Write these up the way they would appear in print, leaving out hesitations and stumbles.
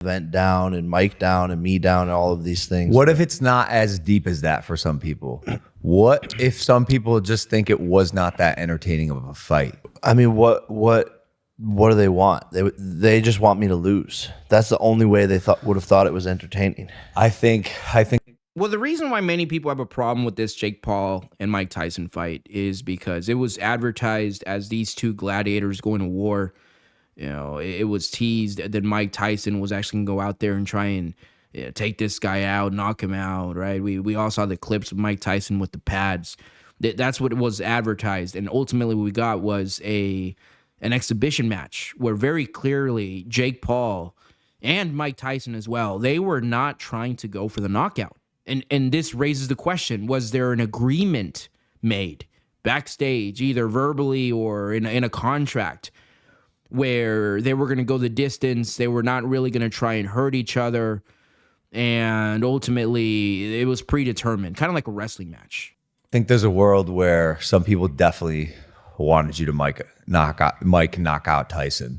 Vent down and Mike down and me down and all of these things. What if it's not as deep as that for some people? What if some people just think it was not that entertaining of a fight? I mean, what do they want? They just want me to lose. That's the only way they would have thought it was entertaining. I think. Well, the reason why many people have a problem with this Jake Paul and Mike Tyson fight is because it was advertised as these two gladiators going to war. You know, it was teased that Mike Tyson was actually going to go out there and try and take this guy out, knock him out, right? We all saw the clips of Mike Tyson with the pads. That's what it was advertised. And ultimately what we got was an exhibition match where very clearly Jake Paul and Mike Tyson as well, they were not trying to go for the knockout. And this raises the question, was there an agreement made backstage, either verbally or in a contract, where they were going to go the distance, they were not really going to try and hurt each other, and ultimately it was predetermined, kind of like a wrestling match. I think there's a world where some people definitely wanted you to knock out Tyson.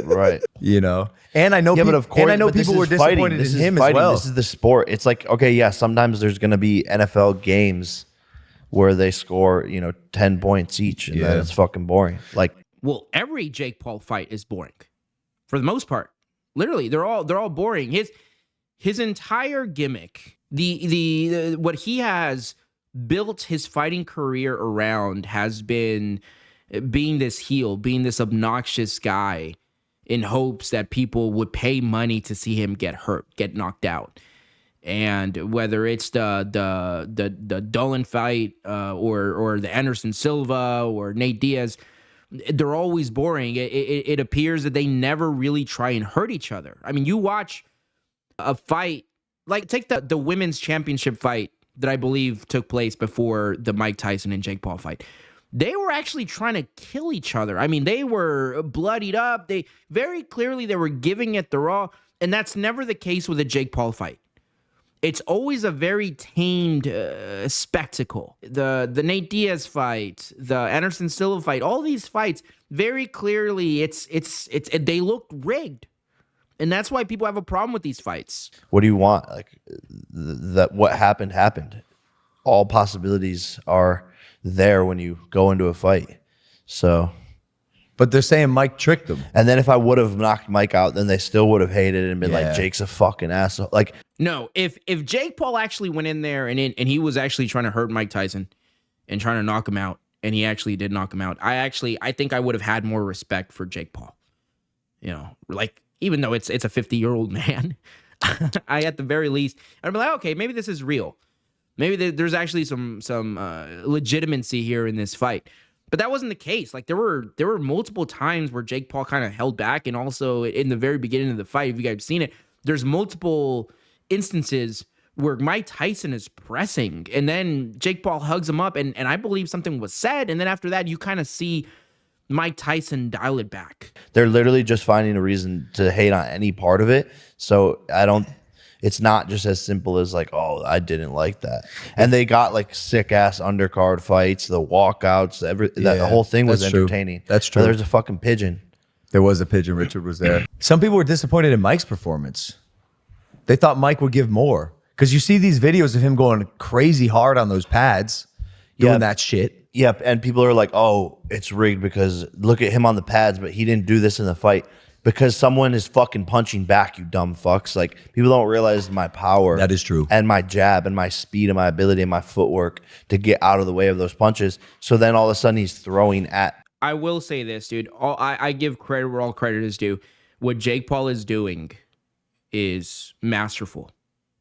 Right. You know? And I know, but of course, people were disappointed in him as well. This is the sport. It's like, okay, yeah, sometimes there's going to be NFL games where they score, 10 points each, and then it's fucking boring. Like, well, every Jake Paul fight is boring, for the most part. Literally, they're all boring. His entire gimmick, the what he has built his fighting career around, has been being this heel, being this obnoxious guy, in hopes that people would pay money to see him get hurt, get knocked out. And whether it's the Dolan fight or the Anderson Silva or Nate Diaz, they're always boring. It appears that they never really try and hurt each other. I mean, you watch a fight, like take the women's championship fight that I believe took place before the Mike Tyson and Jake Paul fight. They were actually trying to kill each other. I mean, they were bloodied up. They very clearly they were giving it the raw, and that's never the case with a Jake Paul fight. It's always a very tamed spectacle. The Nate Diaz fight, the Anderson Silva fight, all these fights, very clearly they look rigged. And that's why people have a problem with these fights. What do you want? Like that what happened. All possibilities are there when you go into a fight. So, but they're saying Mike tricked them. And then if I would have knocked Mike out, then they still would have hated it and been like, Jake's a fucking asshole. Like, no, if Jake Paul actually went in there and he was actually trying to hurt Mike Tyson and trying to knock him out, and he actually did knock him out, I think I would have had more respect for Jake Paul. You know, like, even though it's a 50-year-old man, I at the very least, I'd be like, okay, maybe this is real. Maybe there's actually some legitimacy here in this fight. But that wasn't the case. Like there were multiple times where Jake Paul kind of held back, and also in the very beginning of the fight, if you guys have seen it, there's multiple instances where Mike Tyson is pressing, and then Jake Paul hugs him up, and I believe something was said, and then after that, you kind of see Mike Tyson dial it back. They're literally just finding a reason to hate on any part of it. So it's not just as simple as like, oh, I didn't like that. And they got like sick ass undercard fights, the walkouts, the whole thing was entertaining. That's true. There's a fucking pigeon. There was a pigeon. Richard was there. Some people were disappointed in Mike's performance. They thought Mike would give more. Because you see these videos of him going crazy hard on those pads, doing that shit. Yep, and people are like, oh, it's rigged because look at him on the pads, but he didn't do this in the fight. Because someone is fucking punching back, you dumb fucks. Like, people don't realize my power. That is true. And my jab and my speed and my ability and my footwork to get out of the way of those punches. So then all of a sudden he's throwing at. I will say this, dude. I give credit where all credit is due. What Jake Paul is doing is masterful.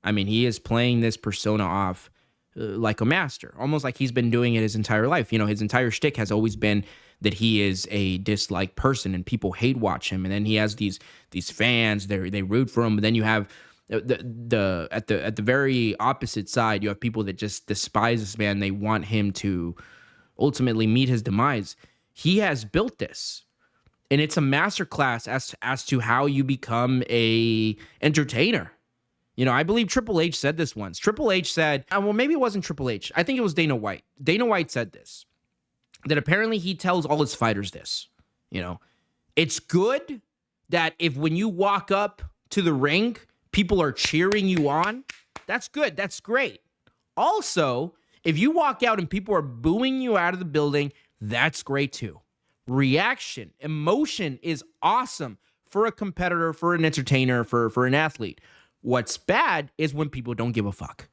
I mean, he is playing this persona off like a master, almost like he's been doing it his entire life. You know, his entire shtick has always been that he is a disliked person and people hate watch him. And then he has these fans, they root for him. But then you have at the very opposite side, you have people that just despise this man. They want him to ultimately meet his demise. He has built this, and it's a masterclass as to how you become a entertainer. You know, I believe Triple H said this once. Triple H said, well, maybe it wasn't Triple H. I think it was Dana White. Dana White said this, that apparently he tells all his fighters this. You know, it's good that if when you walk up to the ring, people are cheering you on. That's good. That's great. Also, if you walk out and people are booing you out of the building, that's great too. Reaction, emotion is awesome for a competitor, for an entertainer, for an athlete. What's bad is when people don't give a fuck.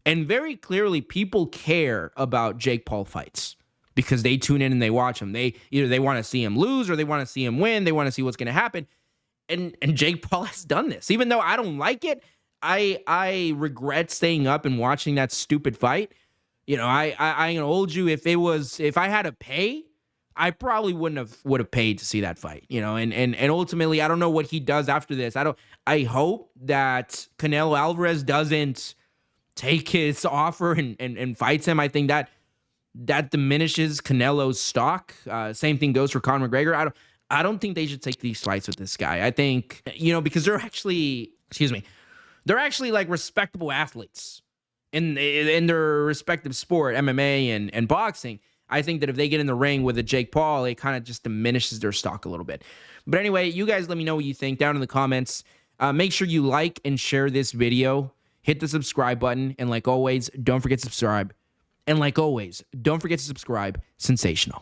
And very clearly, people care about Jake Paul fights because they tune in and they watch him. They want to see him lose or they want to see him win. They want to see what's going to happen. And Jake Paul has done this. Even though I don't like it, I regret staying up and watching that stupid fight. You know, I ain't gonna hold you. If I had to pay, I probably would have paid to see that fight. You know, and ultimately, I don't know what he does after this. I hope that Canelo Alvarez doesn't take his offer and fights him. I think that diminishes Canelo's stock. Same thing goes for Conor McGregor. I don't think they should take these fights with this guy. I think, you know, because they're actually like respectable athletes in their respective sport, MMA and boxing. I think that if they get in the ring with a Jake Paul, it kind of just diminishes their stock a little bit. But anyway, you guys let me know what you think down in the comments. Make sure you like and share this video. Hit the subscribe button. And like always, don't forget to subscribe. And like always, don't forget to subscribe. Sensational.